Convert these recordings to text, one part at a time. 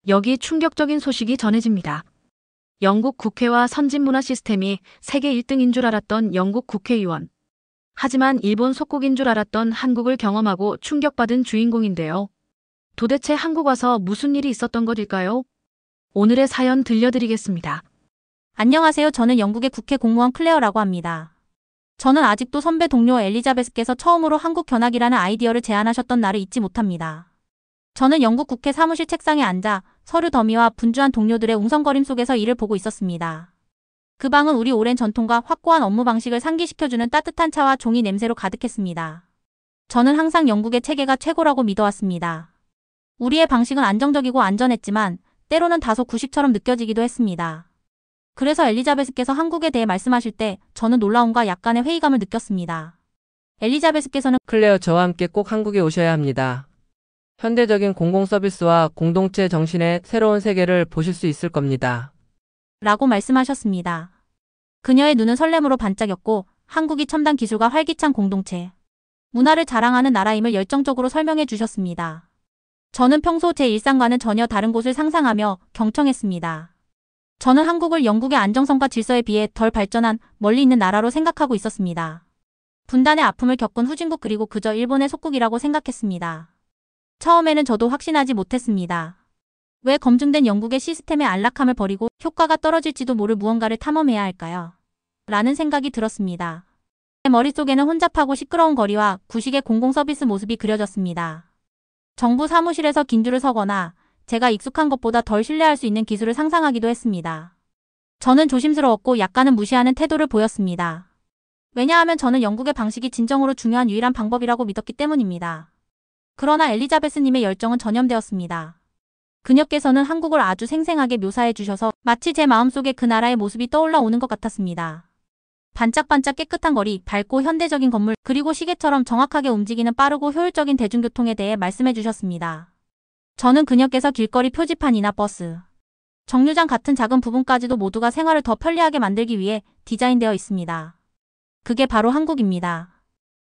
여기 충격적인 소식이 전해집니다. 영국 국회와 선진문화 시스템이 세계 1등인 줄 알았던 영국 국회의원. 하지만 일본 속국인 줄 알았던 한국을 경험하고 충격받은 주인공인데요. 도대체 한국 와서 무슨 일이 있었던 것일까요? 오늘의 사연 들려드리겠습니다. 안녕하세요. 저는 영국의 국회 공무원 클레어라고 합니다. 저는 아직도 선배 동료 엘리자베스께서 처음으로 한국 견학이라는 아이디어를 제안하셨던 날을 잊지 못합니다. 저는 영국 국회 사무실 책상에 앉아 서류 더미와 분주한 동료들의 웅성거림 속에서 일을 보고 있었습니다. 그 방은 우리 오랜 전통과 확고한 업무 방식을 상기시켜주는 따뜻한 차와 종이 냄새로 가득했습니다. 저는 항상 영국의 체계가 최고라고 믿어왔습니다. 우리의 방식은 안정적이고 안전했지만 때로는 다소 구식처럼 느껴지기도 했습니다. 그래서 엘리자베스께서 한국에 대해 말씀하실 때 저는 놀라움과 약간의 회의감을 느꼈습니다. 엘리자베스께서는 클레어, 저와 함께 꼭 한국에 오셔야 합니다. 현대적인 공공서비스와 공동체 정신의 새로운 세계를 보실 수 있을 겁니다. 라고 말씀하셨습니다. 그녀의 눈은 설렘으로 반짝였고 한국이 첨단 기술과 활기찬 공동체, 문화를 자랑하는 나라임을 열정적으로 설명해 주셨습니다. 저는 평소 제 일상과는 전혀 다른 곳을 상상하며 경청했습니다. 저는 한국을 영국의 안정성과 질서에 비해 덜 발전한 멀리 있는 나라로 생각하고 있었습니다. 분단의 아픔을 겪은 후진국 그리고 그저 일본의 속국이라고 생각했습니다. 처음에는 저도 확신하지 못했습니다. 왜 검증된 영국의 시스템의 안락함을 버리고 효과가 떨어질지도 모를 무언가를 탐험해야 할까요? 라는 생각이 들었습니다. 제 머릿속에는 혼잡하고 시끄러운 거리와 구식의 공공서비스 모습이 그려졌습니다. 정부 사무실에서 긴 줄을 서거나 제가 익숙한 것보다 덜 신뢰할 수 있는 기술을 상상하기도 했습니다. 저는 조심스러웠고 약간은 무시하는 태도를 보였습니다. 왜냐하면 저는 영국의 방식이 진정으로 중요한 유일한 방법이라고 믿었기 때문입니다. 그러나 엘리자베스님의 열정은 전염되었습니다. 그녀께서는 한국을 아주 생생하게 묘사해 주셔서 마치 제 마음속에 그 나라의 모습이 떠올라 오는 것 같았습니다. 반짝반짝 깨끗한 거리, 밝고 현대적인 건물, 그리고 시계처럼 정확하게 움직이는 빠르고 효율적인 대중교통에 대해 말씀해 주셨습니다. 저는 그녀께서 길거리 표지판이나 버스, 정류장 같은 작은 부분까지도 모두가 생활을 더 편리하게 만들기 위해 디자인되어 있습니다. 그게 바로 한국입니다.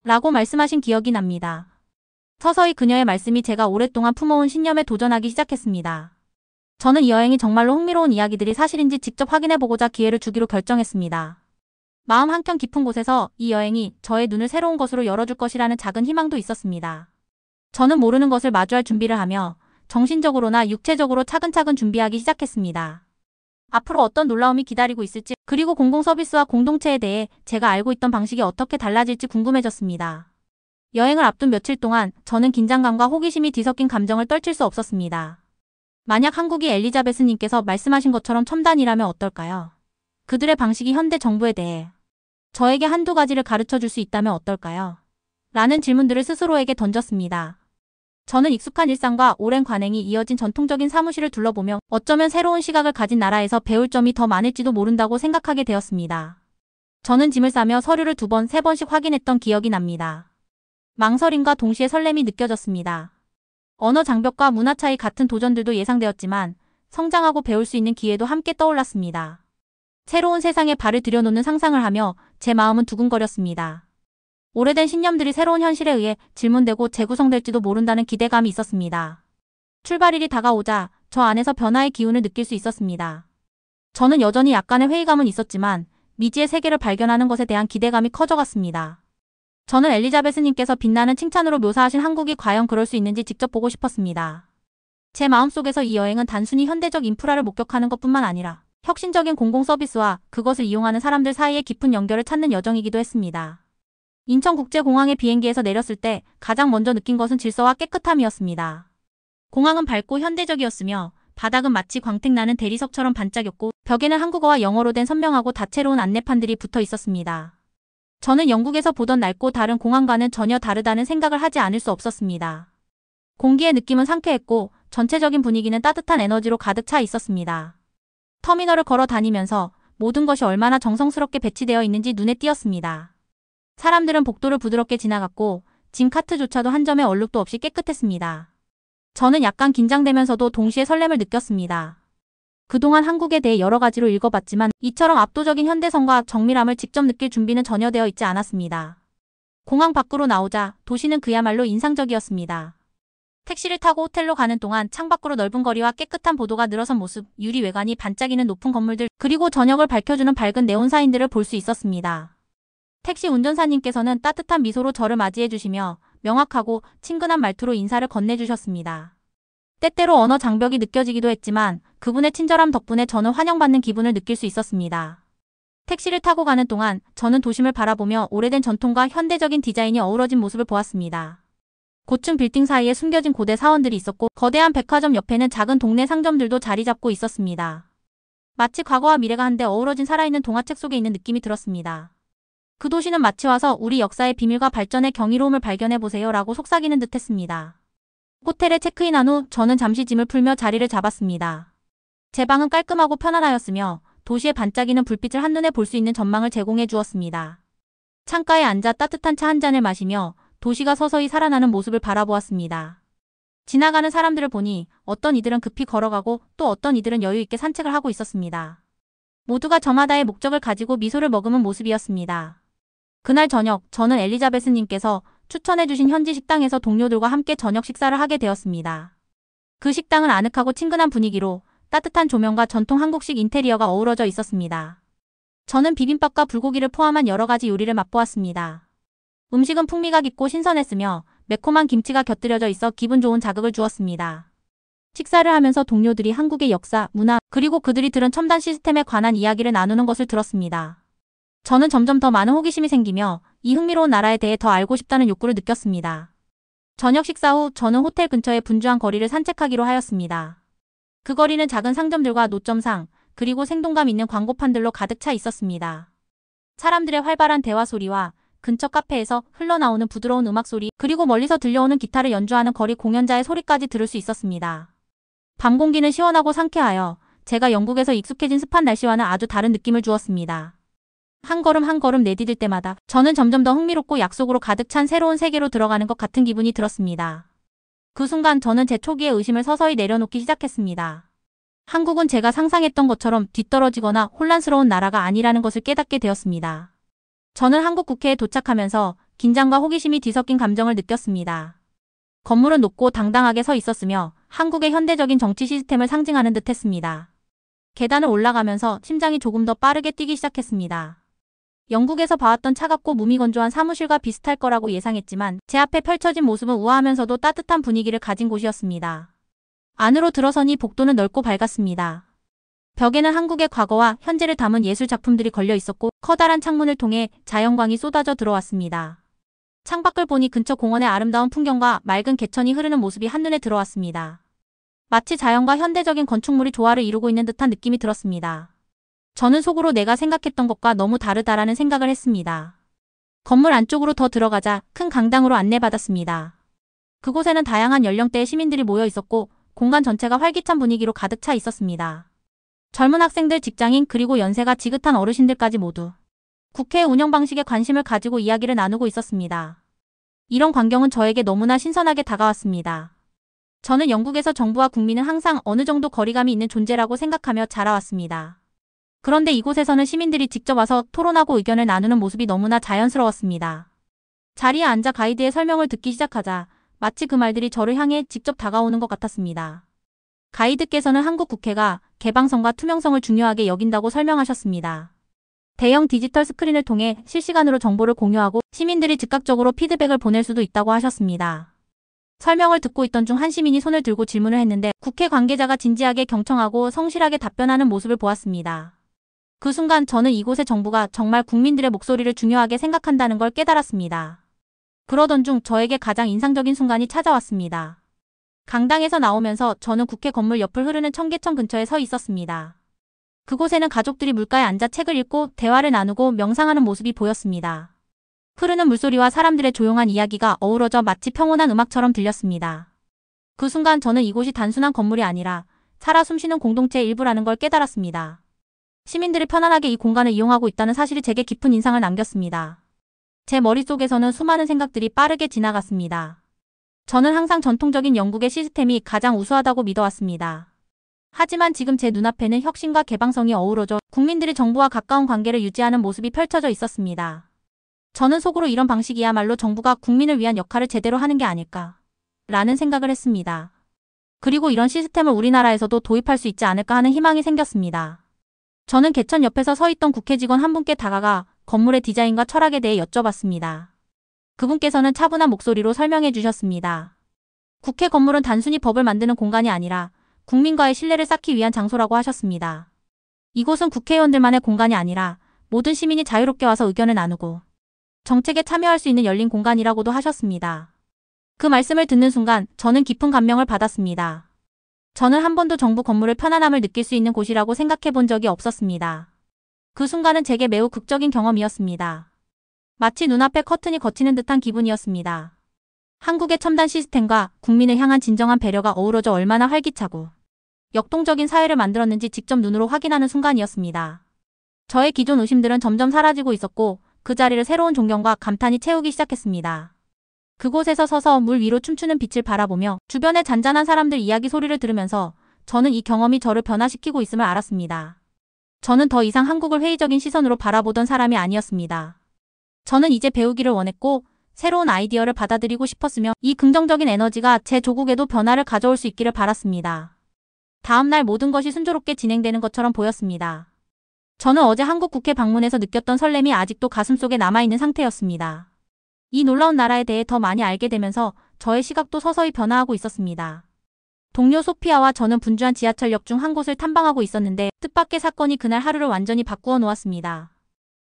라고 말씀하신 기억이 납니다. 서서히 그녀의 말씀이 제가 오랫동안 품어온 신념에 도전하기 시작했습니다. 저는 이 여행이 정말로 흥미로운 이야기들이 사실인지 직접 확인해보고자 기회를 주기로 결정했습니다. 마음 한켠 깊은 곳에서 이 여행이 저의 눈을 새로운 것으로 열어줄 것이라는 작은 희망도 있었습니다. 저는 모르는 것을 마주할 준비를 하며 정신적으로나 육체적으로 차근차근 준비하기 시작했습니다. 앞으로 어떤 놀라움이 기다리고 있을지, 그리고 공공서비스와 공동체에 대해 제가 알고 있던 방식이 어떻게 달라질지 궁금해졌습니다. 여행을 앞둔 며칠 동안 저는 긴장감과 호기심이 뒤섞인 감정을 떨칠 수 없었습니다. 만약 한국이 엘리자베스님께서 말씀하신 것처럼 첨단이라면 어떨까요? 그들의 방식이 현대 정부에 대해 저에게 한두 가지를 가르쳐 줄 수 있다면 어떨까요? 라는 질문들을 스스로에게 던졌습니다. 저는 익숙한 일상과 오랜 관행이 이어진 전통적인 사무실을 둘러보며 어쩌면 새로운 시각을 가진 나라에서 배울 점이 더 많을지도 모른다고 생각하게 되었습니다. 저는 짐을 싸며 서류를 2번, 3번씩 확인했던 기억이 납니다. 망설임과 동시에 설렘이 느껴졌습니다. 언어 장벽과 문화 차이 같은 도전들도 예상되었지만 성장하고 배울 수 있는 기회도 함께 떠올랐습니다. 새로운 세상에 발을 들여놓는 상상을 하며 제 마음은 두근거렸습니다. 오래된 신념들이 새로운 현실에 의해 질문되고 재구성될지도 모른다는 기대감이 있었습니다. 출발일이 다가오자 저 안에서 변화의 기운을 느낄 수 있었습니다. 저는 여전히 약간의 회의감은 있었지만 미지의 세계를 발견하는 것에 대한 기대감이 커져갔습니다. 저는 엘리자베스님께서 빛나는 칭찬으로 묘사하신 한국이 과연 그럴 수 있는지 직접 보고 싶었습니다. 제 마음속에서 이 여행은 단순히 현대적 인프라를 목격하는 것뿐만 아니라 혁신적인 공공서비스와 그것을 이용하는 사람들 사이의 깊은 연결을 찾는 여정이기도 했습니다. 인천국제공항의 비행기에서 내렸을 때 가장 먼저 느낀 것은 질서와 깨끗함이었습니다. 공항은 밝고 현대적이었으며 바닥은 마치 광택나는 대리석처럼 반짝였고 벽에는 한국어와 영어로 된 선명하고 다채로운 안내판들이 붙어 있었습니다. 저는 영국에서 보던 낡고 다른 공항과는 전혀 다르다는 생각을 하지 않을 수 없었습니다. 공기의 느낌은 상쾌했고 전체적인 분위기는 따뜻한 에너지로 가득 차 있었습니다. 터미널을 걸어 다니면서 모든 것이 얼마나 정성스럽게 배치되어 있는지 눈에 띄었습니다. 사람들은 복도를 부드럽게 지나갔고 짐 카트조차도 한 점의 얼룩도 없이 깨끗했습니다. 저는 약간 긴장되면서도 동시에 설렘을 느꼈습니다. 그동안 한국에 대해 여러 가지로 읽어봤지만 이처럼 압도적인 현대성과 정밀함을 직접 느낄 준비는 전혀 되어 있지 않았습니다. 공항 밖으로 나오자 도시는 그야말로 인상적이었습니다. 택시를 타고 호텔로 가는 동안 창밖으로 넓은 거리와 깨끗한 보도가 늘어선 모습, 유리 외관이 반짝이는 높은 건물들, 그리고 저녁을 밝혀주는 밝은 네온 사인들을 볼 수 있었습니다. 택시 운전사님께서는 따뜻한 미소로 저를 맞이해 주시며 명확하고 친근한 말투로 인사를 건네주셨습니다. 때때로 언어 장벽이 느껴지기도 했지만 그분의 친절함 덕분에 저는 환영받는 기분을 느낄 수 있었습니다. 택시를 타고 가는 동안 저는 도심을 바라보며 오래된 전통과 현대적인 디자인이 어우러진 모습을 보았습니다. 고층 빌딩 사이에 숨겨진 고대 사원들이 있었고 거대한 백화점 옆에는 작은 동네 상점들도 자리 잡고 있었습니다. 마치 과거와 미래가 한데 어우러진 살아있는 동화책 속에 있는 느낌이 들었습니다. 그 도시는 마치 와서 우리 역사의 비밀과 발전의 경이로움을 발견해보세요 라고 속삭이는 듯 했습니다. 호텔에 체크인한 후 저는 잠시 짐을 풀며 자리를 잡았습니다. 제 방은 깔끔하고 편안하였으며 도시의 반짝이는 불빛을 한눈에 볼 수 있는 전망을 제공해 주었습니다. 창가에 앉아 따뜻한 차 한 잔을 마시며 도시가 서서히 살아나는 모습을 바라보았습니다. 지나가는 사람들을 보니 어떤 이들은 급히 걸어가고 또 어떤 이들은 여유 있게 산책을 하고 있었습니다. 모두가 저마다의 목적을 가지고 미소를 머금은 모습이었습니다. 그날 저녁 저는 엘리자베스님께서 추천해주신 현지 식당에서 동료들과 함께 저녁 식사를 하게 되었습니다. 그 식당은 아늑하고 친근한 분위기로 따뜻한 조명과 전통 한국식 인테리어가 어우러져 있었습니다. 저는 비빔밥과 불고기를 포함한 여러 가지 요리를 맛보았습니다. 음식은 풍미가 깊고 신선했으며 매콤한 김치가 곁들여져 있어 기분 좋은 자극을 주었습니다. 식사를 하면서 동료들이 한국의 역사, 문화, 그리고 그들이 들은 첨단 시스템에 관한 이야기를 나누는 것을 들었습니다. 저는 점점 더 많은 호기심이 생기며 이 흥미로운 나라에 대해 더 알고 싶다는 욕구를 느꼈습니다. 저녁 식사 후 저는 호텔 근처의 분주한 거리를 산책하기로 하였습니다. 그 거리는 작은 상점들과 노점상, 그리고 생동감 있는 광고판들로 가득 차 있었습니다. 사람들의 활발한 대화 소리와 근처 카페에서 흘러나오는 부드러운 음악 소리, 그리고 멀리서 들려오는 기타를 연주하는 거리 공연자의 소리까지 들을 수 있었습니다. 밤 공기는 시원하고 상쾌하여 제가 영국에서 익숙해진 습한 날씨와는 아주 다른 느낌을 주었습니다. 한 걸음 한 걸음 내디딜 때마다 저는 점점 더 흥미롭고 약속으로 가득 찬 새로운 세계로 들어가는 것 같은 기분이 들었습니다. 그 순간 저는 제 초기의 의심을 서서히 내려놓기 시작했습니다. 한국은 제가 상상했던 것처럼 뒤떨어지거나 혼란스러운 나라가 아니라는 것을 깨닫게 되었습니다. 저는 한국 국회에 도착하면서 긴장과 호기심이 뒤섞인 감정을 느꼈습니다. 건물은 높고 당당하게 서 있었으며 한국의 현대적인 정치 시스템을 상징하는 듯 했습니다. 계단을 올라가면서 심장이 조금 더 빠르게 뛰기 시작했습니다. 영국에서 봐왔던 차갑고 무미건조한 사무실과 비슷할 거라고 예상했지만 제 앞에 펼쳐진 모습은 우아하면서도 따뜻한 분위기를 가진 곳이었습니다. 안으로 들어서니 복도는 넓고 밝았습니다. 벽에는 한국의 과거와 현재를 담은 예술 작품들이 걸려 있었고 커다란 창문을 통해 자연광이 쏟아져 들어왔습니다. 창밖을 보니 근처 공원의 아름다운 풍경과 맑은 개천이 흐르는 모습이 한눈에 들어왔습니다. 마치 자연과 현대적인 건축물이 조화를 이루고 있는 듯한 느낌이 들었습니다. 저는 속으로 내가 생각했던 것과 너무 다르다라는 생각을 했습니다. 건물 안쪽으로 더 들어가자 큰 강당으로 안내받았습니다. 그곳에는 다양한 연령대의 시민들이 모여 있었고 공간 전체가 활기찬 분위기로 가득 차 있었습니다. 젊은 학생들, 직장인, 그리고 연세가 지긋한 어르신들까지 모두 국회 운영 방식에 관심을 가지고 이야기를 나누고 있었습니다. 이런 광경은 저에게 너무나 신선하게 다가왔습니다. 저는 영국에서 정부와 국민은 항상 어느 정도 거리감이 있는 존재라고 생각하며 자라왔습니다. 그런데 이곳에서는 시민들이 직접 와서 토론하고 의견을 나누는 모습이 너무나 자연스러웠습니다. 자리에 앉아 가이드의 설명을 듣기 시작하자 마치 그 말들이 저를 향해 직접 다가오는 것 같았습니다. 가이드께서는 한국 국회가 개방성과 투명성을 중요하게 여긴다고 설명하셨습니다. 대형 디지털 스크린을 통해 실시간으로 정보를 공유하고 시민들이 즉각적으로 피드백을 보낼 수도 있다고 하셨습니다. 설명을 듣고 있던 중 한 시민이 손을 들고 질문을 했는데 국회 관계자가 진지하게 경청하고 성실하게 답변하는 모습을 보았습니다. 그 순간 저는 이곳의 정부가 정말 국민들의 목소리를 중요하게 생각한다는 걸 깨달았습니다. 그러던 중 저에게 가장 인상적인 순간이 찾아왔습니다. 강당에서 나오면서 저는 국회 건물 옆을 흐르는 청계천 근처에 서 있었습니다. 그곳에는 가족들이 물가에 앉아 책을 읽고 대화를 나누고 명상하는 모습이 보였습니다. 흐르는 물소리와 사람들의 조용한 이야기가 어우러져 마치 평온한 음악처럼 들렸습니다. 그 순간 저는 이곳이 단순한 건물이 아니라 살아 숨쉬는 공동체의 일부라는 걸 깨달았습니다. 시민들이 편안하게 이 공간을 이용하고 있다는 사실이 제게 깊은 인상을 남겼습니다. 제 머릿속에서는 수많은 생각들이 빠르게 지나갔습니다. 저는 항상 전통적인 영국의 시스템이 가장 우수하다고 믿어왔습니다. 하지만 지금 제 눈앞에는 혁신과 개방성이 어우러져 국민들이 정부와 가까운 관계를 유지하는 모습이 펼쳐져 있었습니다. 저는 속으로 이런 방식이야말로 정부가 국민을 위한 역할을 제대로 하는 게 아닐까. 라는 생각을 했습니다. 그리고 이런 시스템을 우리나라에서도 도입할 수 있지 않을까 하는 희망이 생겼습니다. 저는 개천 옆에서 서 있던 국회 직원 한 분께 다가가 건물의 디자인과 철학에 대해 여쭤봤습니다. 그분께서는 차분한 목소리로 설명해 주셨습니다. 국회 건물은 단순히 법을 만드는 공간이 아니라 국민과의 신뢰를 쌓기 위한 장소라고 하셨습니다. 이곳은 국회의원들만의 공간이 아니라 모든 시민이 자유롭게 와서 의견을 나누고 정책에 참여할 수 있는 열린 공간이라고도 하셨습니다. 그 말씀을 듣는 순간 저는 깊은 감명을 받았습니다. 저는 한 번도 정부 건물을 편안함을 느낄 수 있는 곳이라고 생각해 본 적이 없었습니다. 그 순간은 제게 매우 극적인 경험이었습니다. 마치 눈앞에 커튼이 걷히는 듯한 기분이었습니다. 한국의 첨단 시스템과 국민을 향한 진정한 배려가 어우러져 얼마나 활기차고 역동적인 사회를 만들었는지 직접 눈으로 확인하는 순간이었습니다. 저의 기존 의심들은 점점 사라지고 있었고 그 자리를 새로운 존경과 감탄이 채우기 시작했습니다. 그곳에서 서서 물 위로 춤추는 빛을 바라보며 주변의 잔잔한 사람들 이야기 소리를 들으면서 저는 이 경험이 저를 변화시키고 있음을 알았습니다. 저는 더 이상 한국을 회의적인 시선으로 바라보던 사람이 아니었습니다. 저는 이제 배우기를 원했고 새로운 아이디어를 받아들이고 싶었으며 이 긍정적인 에너지가 제 조국에도 변화를 가져올 수 있기를 바랐습니다. 다음 날 모든 것이 순조롭게 진행되는 것처럼 보였습니다. 저는 어제 한국 국회 방문에서 느꼈던 설렘이 아직도 가슴속에 남아있는 상태였습니다. 이 놀라운 나라에 대해 더 많이 알게 되면서 저의 시각도 서서히 변화하고 있었습니다. 동료 소피아와 저는 분주한 지하철역 중 한 곳을 탐방하고 있었는데 뜻밖의 사건이 그날 하루를 완전히 바꾸어 놓았습니다.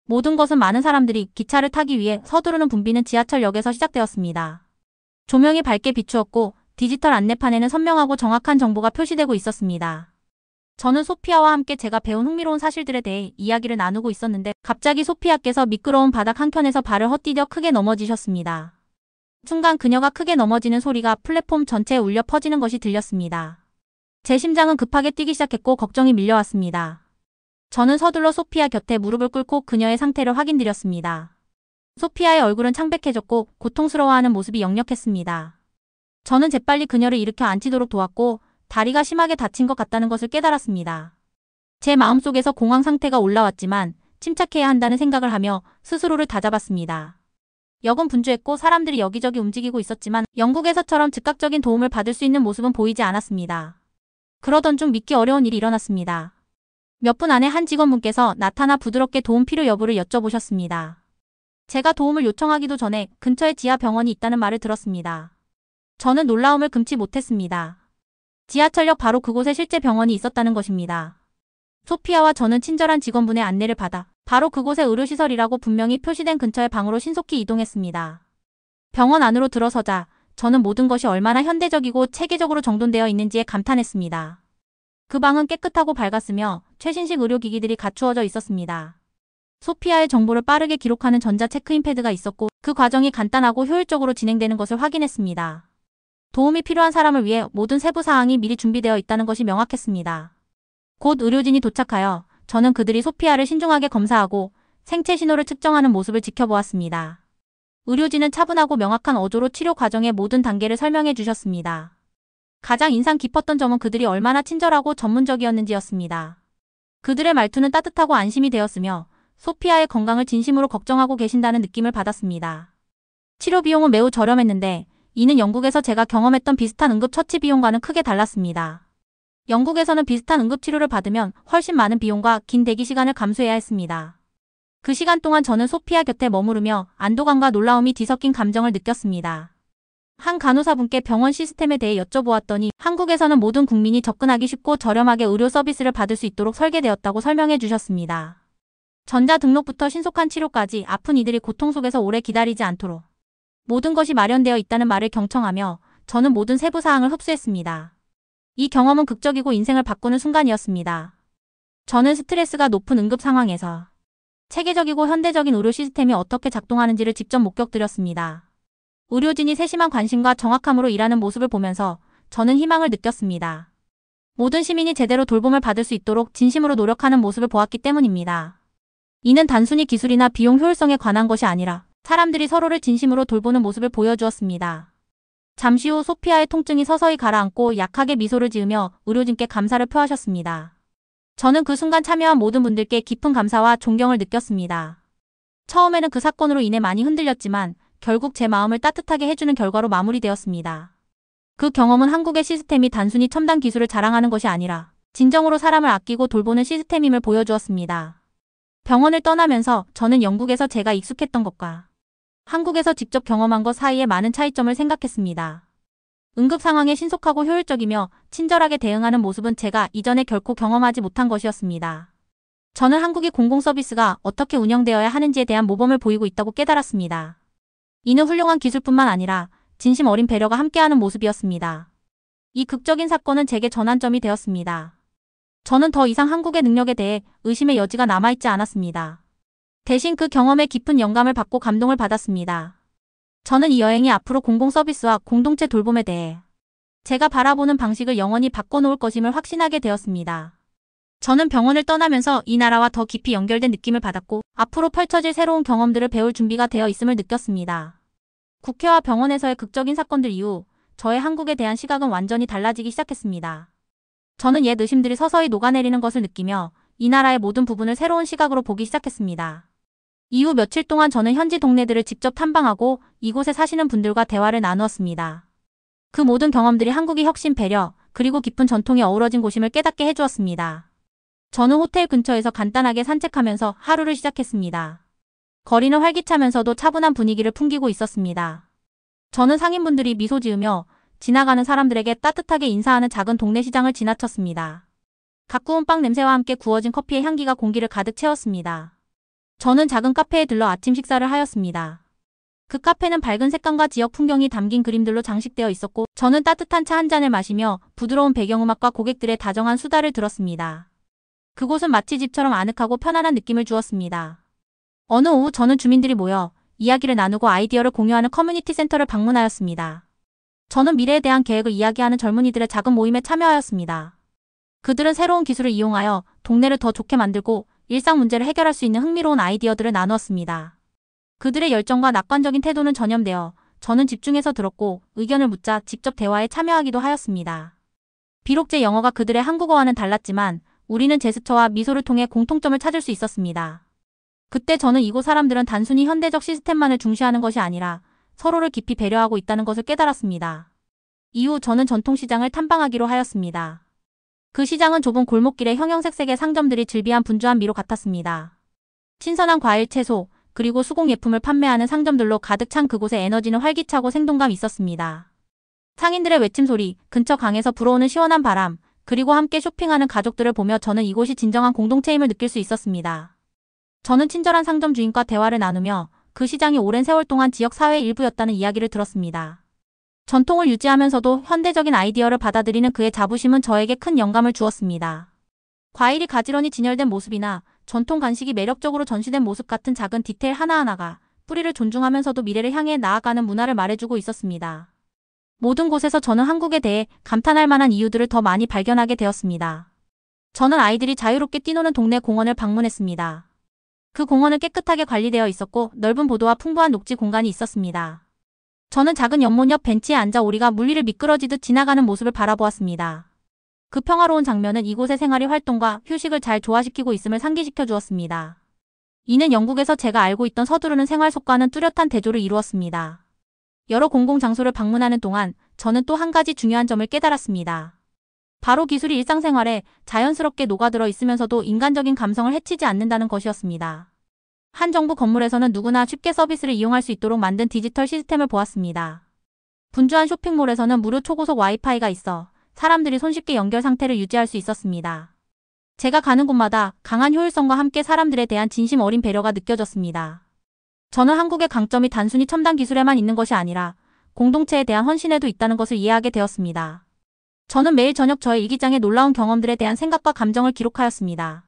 모든 것은 많은 사람들이 기차를 타기 위해 서두르는 붐비는 지하철역에서 시작되었습니다. 조명이 밝게 비추었고 디지털 안내판에는 선명하고 정확한 정보가 표시되고 있었습니다. 저는 소피아와 함께 제가 배운 흥미로운 사실들에 대해 이야기를 나누고 있었는데 갑자기 소피아께서 미끄러운 바닥 한켠에서 발을 헛디뎌 크게 넘어지셨습니다. 순간 그녀가 크게 넘어지는 소리가 플랫폼 전체에 울려 퍼지는 것이 들렸습니다. 제 심장은 급하게 뛰기 시작했고 걱정이 밀려왔습니다. 저는 서둘러 소피아 곁에 무릎을 꿇고 그녀의 상태를 확인드렸습니다. 소피아의 얼굴은 창백해졌고 고통스러워하는 모습이 역력했습니다. 저는 재빨리 그녀를 일으켜 앉히도록 도왔고 다리가 심하게 다친 것 같다는 것을 깨달았습니다. 제 마음속에서 공황 상태가 올라왔지만 침착해야 한다는 생각을 하며 스스로를 다잡았습니다. 역은 분주했고 사람들이 여기저기 움직이고 있었지만 영국에서처럼 즉각적인 도움을 받을 수 있는 모습은 보이지 않았습니다. 그러던 중 믿기 어려운 일이 일어났습니다. 몇 분 안에 한 직원분께서 나타나 부드럽게 도움 필요 여부를 여쭤보셨습니다. 제가 도움을 요청하기도 전에 근처에 지하 병원이 있다는 말을 들었습니다. 저는 놀라움을 금치 못했습니다. 지하철역 바로 그곳에 실제 병원이 있었다는 것입니다. 소피아와 저는 친절한 직원분의 안내를 받아 바로 그곳의 의료시설이라고 분명히 표시된 근처의 방으로 신속히 이동했습니다. 병원 안으로 들어서자 저는 모든 것이 얼마나 현대적이고 체계적으로 정돈되어 있는지에 감탄했습니다. 그 방은 깨끗하고 밝았으며 최신식 의료기기들이 갖추어져 있었습니다. 소피아의 정보를 빠르게 기록하는 전자 체크인 패드가 있었고 그 과정이 간단하고 효율적으로 진행되는 것을 확인했습니다. 도움이 필요한 사람을 위해 모든 세부 사항이 미리 준비되어 있다는 것이 명확했습니다. 곧 의료진이 도착하여 저는 그들이 소피아를 신중하게 검사하고 생체 신호를 측정하는 모습을 지켜보았습니다. 의료진은 차분하고 명확한 어조로 치료 과정의 모든 단계를 설명해 주셨습니다. 가장 인상 깊었던 점은 그들이 얼마나 친절하고 전문적이었는지였습니다. 그들의 말투는 따뜻하고 안심이 되었으며 소피아의 건강을 진심으로 걱정하고 계신다는 느낌을 받았습니다. 치료 비용은 매우 저렴했는데 이는 영국에서 제가 경험했던 비슷한 응급처치 비용과는 크게 달랐습니다. 영국에서는 비슷한 응급치료를 받으면 훨씬 많은 비용과 긴 대기 시간을 감수해야 했습니다. 그 시간 동안 저는 소피아 곁에 머무르며 안도감과 놀라움이 뒤섞인 감정을 느꼈습니다. 한 간호사분께 병원 시스템에 대해 여쭤보았더니 한국에서는 모든 국민이 접근하기 쉽고 저렴하게 의료 서비스를 받을 수 있도록 설계되었다고 설명해 주셨습니다. 전자등록부터 신속한 치료까지 아픈 이들이 고통 속에서 오래 기다리지 않도록 모든 것이 마련되어 있다는 말을 경청하며 저는 모든 세부 사항을 흡수했습니다. 이 경험은 극적이고 인생을 바꾸는 순간이었습니다. 저는 스트레스가 높은 응급 상황에서 체계적이고 현대적인 의료 시스템이 어떻게 작동하는지를 직접 목격드렸습니다. 의료진이 세심한 관심과 정확함으로 일하는 모습을 보면서 저는 희망을 느꼈습니다. 모든 시민이 제대로 돌봄을 받을 수 있도록 진심으로 노력하는 모습을 보았기 때문입니다. 이는 단순히 기술이나 비용 효율성에 관한 것이 아니라 사람들이 서로를 진심으로 돌보는 모습을 보여주었습니다. 잠시 후 소피아의 통증이 서서히 가라앉고 약하게 미소를 지으며 의료진께 감사를 표하셨습니다. 저는 그 순간 참여한 모든 분들께 깊은 감사와 존경을 느꼈습니다. 처음에는 그 사건으로 인해 많이 흔들렸지만 결국 제 마음을 따뜻하게 해주는 결과로 마무리되었습니다. 그 경험은 한국의 시스템이 단순히 첨단 기술을 자랑하는 것이 아니라 진정으로 사람을 아끼고 돌보는 시스템임을 보여주었습니다. 병원을 떠나면서 저는 영국에서 제가 익숙했던 것과 한국에서 직접 경험한 것 사이에 많은 차이점을 생각했습니다. 응급 상황에 신속하고 효율적이며 친절하게 대응하는 모습은 제가 이전에 결코 경험하지 못한 것이었습니다. 저는 한국의 공공서비스가 어떻게 운영되어야 하는지에 대한 모범을 보이고 있다고 깨달았습니다. 이는 훌륭한 기술뿐만 아니라 진심 어린 배려가 함께하는 모습이었습니다. 이 극적인 사건은 제게 전환점이 되었습니다. 저는 더 이상 한국의 능력에 대해 의심의 여지가 남아있지 않았습니다. 대신 그 경험에 깊은 영감을 받고 감동을 받았습니다. 저는 이 여행이 앞으로 공공서비스와 공동체 돌봄에 대해 제가 바라보는 방식을 영원히 바꿔놓을 것임을 확신하게 되었습니다. 저는 병원을 떠나면서 이 나라와 더 깊이 연결된 느낌을 받았고 앞으로 펼쳐질 새로운 경험들을 배울 준비가 되어 있음을 느꼈습니다. 국회와 병원에서의 극적인 사건들 이후 저의 한국에 대한 시각은 완전히 달라지기 시작했습니다. 저는 옛 의심들이 서서히 녹아내리는 것을 느끼며 이 나라의 모든 부분을 새로운 시각으로 보기 시작했습니다. 이후 며칠 동안 저는 현지 동네들을 직접 탐방하고 이곳에 사시는 분들과 대화를 나누었습니다. 그 모든 경험들이 한국의 혁신 배려 그리고 깊은 전통이 어우러진 곳임을 깨닫게 해주었습니다. 저는 호텔 근처에서 간단하게 산책하면서 하루를 시작했습니다. 거리는 활기차면서도 차분한 분위기를 풍기고 있었습니다. 저는 상인분들이 미소 지으며 지나가는 사람들에게 따뜻하게 인사하는 작은 동네 시장을 지나쳤습니다. 갓 구운 빵 냄새와 함께 구워진 커피의 향기가 공기를 가득 채웠습니다. 저는 작은 카페에 들러 아침 식사를 하였습니다. 그 카페는 밝은 색감과 지역 풍경이 담긴 그림들로 장식되어 있었고 저는 따뜻한 차 한 잔을 마시며 부드러운 배경음악과 고객들의 다정한 수다를 들었습니다. 그곳은 마치 집처럼 아늑하고 편안한 느낌을 주었습니다. 어느 오후 저는 주민들이 모여 이야기를 나누고 아이디어를 공유하는 커뮤니티 센터를 방문하였습니다. 저는 미래에 대한 계획을 이야기하는 젊은이들의 작은 모임에 참여하였습니다. 그들은 새로운 기술을 이용하여 동네를 더 좋게 만들고 일상 문제를 해결할 수 있는 흥미로운 아이디어들을 나누었습니다. 그들의 열정과 낙관적인 태도는 전염되어 저는 집중해서 들었고 의견을 묻자 직접 대화에 참여하기도 하였습니다. 비록 제 영어가 그들의 한국어와는 달랐지만 우리는 제스처와 미소를 통해 공통점을 찾을 수 있었습니다. 그때 저는 이곳 사람들은 단순히 현대적 시스템만을 중시하는 것이 아니라 서로를 깊이 배려하고 있다는 것을 깨달았습니다. 이후 저는 전통시장을 탐방하기로 하였습니다. 그 시장은 좁은 골목길에 형형색색의 상점들이 즐비한 분주한 미로 같았습니다. 신선한 과일, 채소, 그리고 수공예품을 판매하는 상점들로 가득 찬 그곳의 에너지는 활기차고 생동감 있었습니다. 상인들의 외침 소리, 근처 강에서 불어오는 시원한 바람, 그리고 함께 쇼핑하는 가족들을 보며 저는 이곳이 진정한 공동체임을 느낄 수 있었습니다. 저는 친절한 상점 주인과 대화를 나누며 그 시장이 오랜 세월 동안 지역 사회의 일부였다는 이야기를 들었습니다. 전통을 유지하면서도 현대적인 아이디어를 받아들이는 그의 자부심은 저에게 큰 영감을 주었습니다. 과일이 가지런히 진열된 모습이나 전통 간식이 매력적으로 전시된 모습 같은 작은 디테일 하나하나가 뿌리를 존중하면서도 미래를 향해 나아가는 문화를 말해주고 있었습니다. 모든 곳에서 저는 한국에 대해 감탄할 만한 이유들을 더 많이 발견하게 되었습니다. 저는 아이들이 자유롭게 뛰노는 동네 공원을 방문했습니다. 그 공원은 깨끗하게 관리되어 있었고 넓은 보도와 풍부한 녹지 공간이 있었습니다. 저는 작은 연못 옆 벤치에 앉아 오리가 물리를 미끄러지듯 지나가는 모습을 바라보았습니다. 그 평화로운 장면은 이곳의 생활이 활동과 휴식을 잘 조화시키고 있음을 상기시켜 주었습니다. 이는 영국에서 제가 알고 있던 서두르는 생활 속과는 뚜렷한 대조를 이루었습니다. 여러 공공장소를 방문하는 동안 저는 또 한 가지 중요한 점을 깨달았습니다. 바로 기술이 일상생활에 자연스럽게 녹아들어 있으면서도 인간적인 감성을 해치지 않는다는 것이었습니다. 한 정부 건물에서는 누구나 쉽게 서비스를 이용할 수 있도록 만든 디지털 시스템을 보았습니다. 분주한 쇼핑몰에서는 무료 초고속 와이파이가 있어 사람들이 손쉽게 연결 상태를 유지할 수 있었습니다. 제가 가는 곳마다 강한 효율성과 함께 사람들에 대한 진심 어린 배려가 느껴졌습니다. 저는 한국의 강점이 단순히 첨단 기술에만 있는 것이 아니라 공동체에 대한 헌신에도 있다는 것을 이해하게 되었습니다. 저는 매일 저녁 저의 일기장에 놀라운 경험들에 대한 생각과 감정을 기록하였습니다.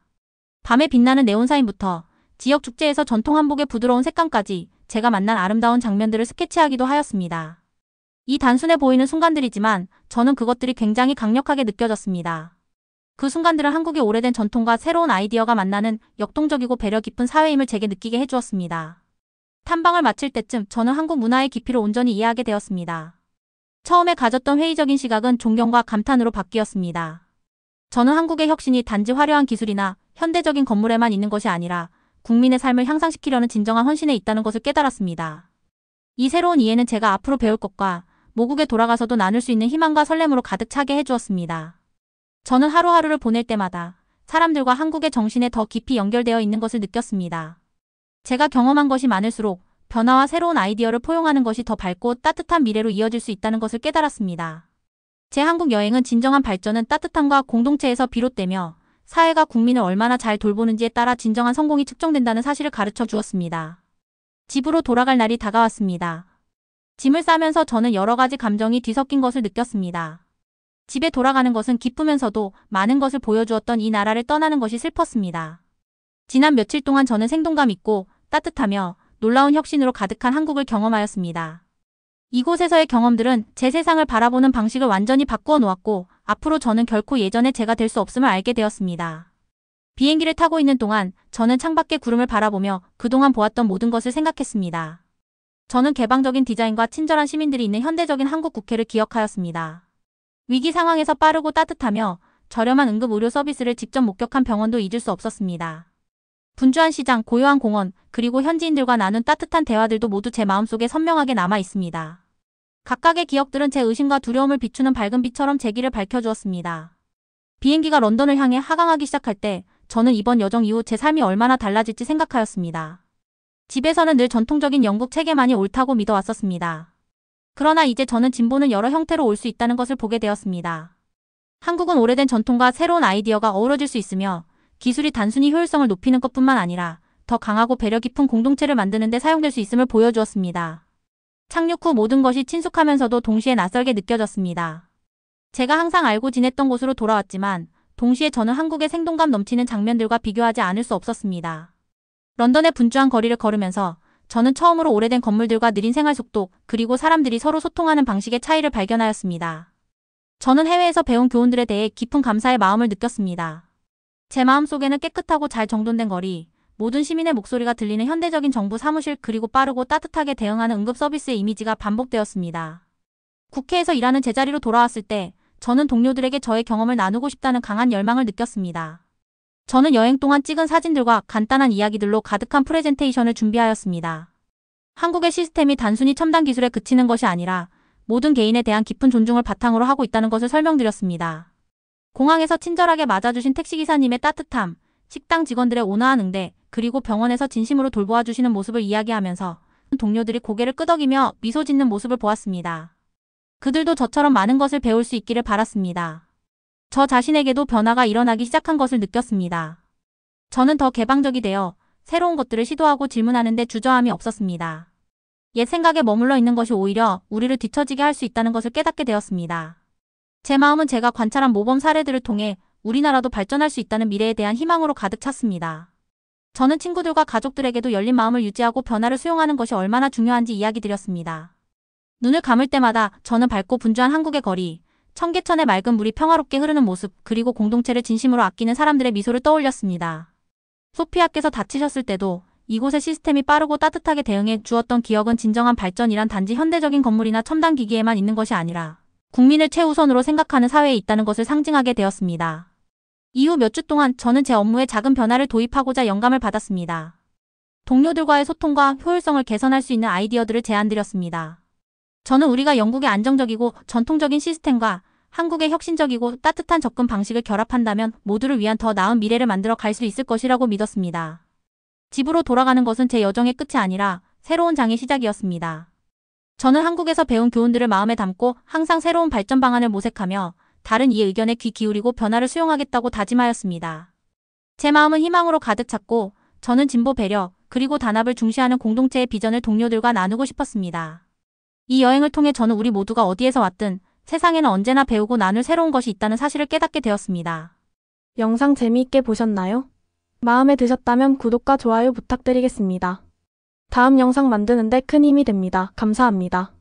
밤에 빛나는 네온사인부터 지역 축제에서 전통 한복의 부드러운 색감까지 제가 만난 아름다운 장면들을 스케치하기도 하였습니다. 이 단순해 보이는 순간들이지만 저는 그것들이 굉장히 강력하게 느껴졌습니다. 그 순간들은 한국의 오래된 전통과 새로운 아이디어가 만나는 역동적이고 배려 깊은 사회임을 제게 느끼게 해주었습니다. 탐방을 마칠 때쯤 저는 한국 문화의 깊이를 온전히 이해하게 되었습니다. 처음에 가졌던 회의적인 시각은 존경과 감탄으로 바뀌었습니다. 저는 한국의 혁신이 단지 화려한 기술이나 현대적인 건물에만 있는 것이 아니라 국민의 삶을 향상시키려는 진정한 헌신에 있다는 것을 깨달았습니다. 이 새로운 이해는 제가 앞으로 배울 것과 모국에 돌아가서도 나눌 수 있는 희망과 설렘으로 가득 차게 해주었습니다. 저는 하루하루를 보낼 때마다 사람들과 한국의 정신에 더 깊이 연결되어 있는 것을 느꼈습니다. 제가 경험한 것이 많을수록 변화와 새로운 아이디어를 포용하는 것이 더 밝고 따뜻한 미래로 이어질 수 있다는 것을 깨달았습니다. 제 한국 여행은 진정한 발전은 따뜻함과 공동체에서 비롯되며 사회가 국민을 얼마나 잘 돌보는지에 따라 진정한 성공이 측정된다는 사실을 가르쳐 주었습니다. 집으로 돌아갈 날이 다가왔습니다. 짐을 싸면서 저는 여러 가지 감정이 뒤섞인 것을 느꼈습니다. 집에 돌아가는 것은 기쁘면서도 많은 것을 보여주었던 이 나라를 떠나는 것이 슬펐습니다. 지난 며칠 동안 저는 생동감 있고 따뜻하며 놀라운 혁신으로 가득한 한국을 경험하였습니다. 이곳에서의 경험들은 제 세상을 바라보는 방식을 완전히 바꾸어 놓았고 앞으로 저는 결코 예전의 제가 될 수 없음을 알게 되었습니다. 비행기를 타고 있는 동안 저는 창밖의 구름을 바라보며 그동안 보았던 모든 것을 생각했습니다. 저는 개방적인 디자인과 친절한 시민들이 있는 현대적인 한국 국회를 기억하였습니다. 위기 상황에서 빠르고 따뜻하며 저렴한 응급 의료 서비스를 직접 목격한 병원도 잊을 수 없었습니다. 분주한 시장, 고요한 공원, 그리고 현지인들과 나눈 따뜻한 대화들도 모두 제 마음속에 선명하게 남아 있습니다. 각각의 기억들은 제 의심과 두려움을 비추는 밝은 빛처럼 제 길을 밝혀주었습니다. 비행기가 런던을 향해 하강하기 시작할 때 저는 이번 여정 이후 제 삶이 얼마나 달라질지 생각하였습니다. 집에서는 늘 전통적인 영국 체계만이 옳다고 믿어왔었습니다. 그러나 이제 저는 진보는 여러 형태로 올 수 있다는 것을 보게 되었습니다. 한국은 오래된 전통과 새로운 아이디어가 어우러질 수 있으며 기술이 단순히 효율성을 높이는 것뿐만 아니라 더 강하고 배려 깊은 공동체를 만드는 데 사용될 수 있음을 보여주었습니다. 착륙 후 모든 것이 친숙하면서도 동시에 낯설게 느껴졌습니다. 제가 항상 알고 지냈던 곳으로 돌아왔지만 동시에 저는 한국의 생동감 넘치는 장면들과 비교하지 않을 수 없었습니다. 런던의 분주한 거리를 걸으면서 저는 처음으로 오래된 건물들과 느린 생활 속도 그리고 사람들이 서로 소통하는 방식의 차이를 발견하였습니다. 저는 해외에서 배운 교훈들에 대해 깊은 감사의 마음을 느꼈습니다. 제 마음속에는 깨끗하고 잘 정돈된 거리, 모든 시민의 목소리가 들리는 현대적인 정부 사무실 그리고 빠르고 따뜻하게 대응하는 응급 서비스의 이미지가 반복되었습니다. 국회에서 일하는 제자리로 돌아왔을 때 저는 동료들에게 저의 경험을 나누고 싶다는 강한 열망을 느꼈습니다. 저는 여행 동안 찍은 사진들과 간단한 이야기들로 가득한 프레젠테이션을 준비하였습니다. 한국의 시스템이 단순히 첨단 기술에 그치는 것이 아니라 모든 개인에 대한 깊은 존중을 바탕으로 하고 있다는 것을 설명드렸습니다. 공항에서 친절하게 맞아주신 택시기사님의 따뜻함, 식당 직원들의 온화한 응대, 그리고 병원에서 진심으로 돌보아주시는 모습을 이야기하면서 동료들이 고개를 끄덕이며 미소 짓는 모습을 보았습니다. 그들도 저처럼 많은 것을 배울 수 있기를 바랐습니다. 저 자신에게도 변화가 일어나기 시작한 것을 느꼈습니다. 저는 더 개방적이 되어 새로운 것들을 시도하고 질문하는 데 주저함이 없었습니다. 옛 생각에 머물러 있는 것이 오히려 우리를 뒤처지게 할 수 있다는 것을 깨닫게 되었습니다. 제 마음은 제가 관찰한 모범 사례들을 통해 우리나라도 발전할 수 있다는 미래에 대한 희망으로 가득 찼습니다. 저는 친구들과 가족들에게도 열린 마음을 유지하고 변화를 수용하는 것이 얼마나 중요한지 이야기 드렸습니다. 눈을 감을 때마다 저는 밝고 분주한 한국의 거리, 청계천의 맑은 물이 평화롭게 흐르는 모습, 그리고 공동체를 진심으로 아끼는 사람들의 미소를 떠올렸습니다. 소피아께서 다치셨을 때도 이곳의 시스템이 빠르고 따뜻하게 대응해 주었던 기억은 진정한 발전이란 단지 현대적인 건물이나 첨단 기기에만 있는 것이 아니라 국민을 최우선으로 생각하는 사회에 있다는 것을 상징하게 되었습니다. 이후 몇 주 동안 저는 제 업무에 작은 변화를 도입하고자 영감을 받았습니다. 동료들과의 소통과 효율성을 개선할 수 있는 아이디어들을 제안드렸습니다. 저는 우리가 영국의 안정적이고 전통적인 시스템과 한국의 혁신적이고 따뜻한 접근 방식을 결합한다면 모두를 위한 더 나은 미래를 만들어 갈 수 있을 것이라고 믿었습니다. 집으로 돌아가는 것은 제 여정의 끝이 아니라 새로운 장의 시작이었습니다. 저는 한국에서 배운 교훈들을 마음에 담고 항상 새로운 발전 방안을 모색하며 다른 이의 의견에 귀 기울이고 변화를 수용하겠다고 다짐하였습니다. 제 마음은 희망으로 가득 찼고 저는 진보 배려 그리고 단합을 중시하는 공동체의 비전을 동료들과 나누고 싶었습니다. 이 여행을 통해 저는 우리 모두가 어디에서 왔든 세상에는 언제나 배우고 나눌 새로운 것이 있다는 사실을 깨닫게 되었습니다. 영상 재미있게 보셨나요? 마음에 드셨다면 구독과 좋아요 부탁드리겠습니다. 다음 영상 만드는데 큰 힘이 됩니다. 감사합니다.